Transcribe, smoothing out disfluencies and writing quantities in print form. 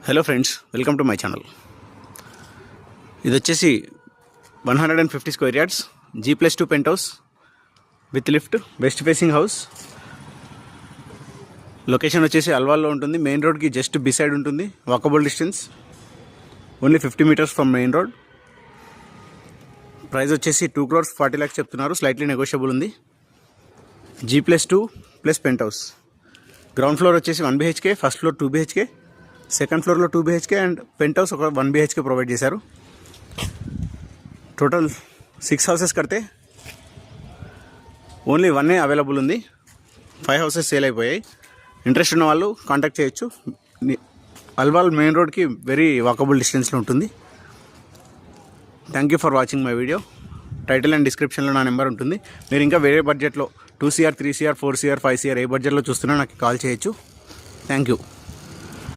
Hello friends, welcome to my channel. ఇది వచ్చేసి 150 square yards G+2 penthouse with lift, west facing house. Location వచ్చేసి అల్వాల్లో ఉంటుంది. Main రోడ్కి జస్ట్ బిసైడ్ ఉంటుంది. Walkable distance, only 50 metres from main road. Price వచ్చేసి 2 crores 40 lakhs చెప్తున్నారు. Slightly negotiable ఉంది. G+2 plus penthouse. Ground floor వచ్చేసి 1 BHK, first floor 2 BHK, second ఫ్లోర్లో 2 BHK అండ్ పెంట్ హౌస్ ఒక 1 BHK ప్రొవైడ్ చేశారు. Total 6 houses కడితే only 1 available ఉంది. 5 houses sale అయిపోయాయి. ఇంట్రెస్ట్ ఉన్న వాళ్ళు కాంటాక్ట్ చేయొచ్చు. అల్వాల్ మెయిన్ రోడ్కి వెరీ వాకబుల్ డిస్టెన్స్లో ఉంటుంది. Thank you for watching my video. Title and డిస్క్రిప్షన్లో నా నెంబర్ ఉంటుంది. మీరు ఇంకా వేరే బడ్జెట్లో 2 CR, 3 CR, 4 CR, 5 CR ఏ బడ్జెట్లో చూస్తున్నా నాకు కాల్ చేయొచ్చు. Thank you.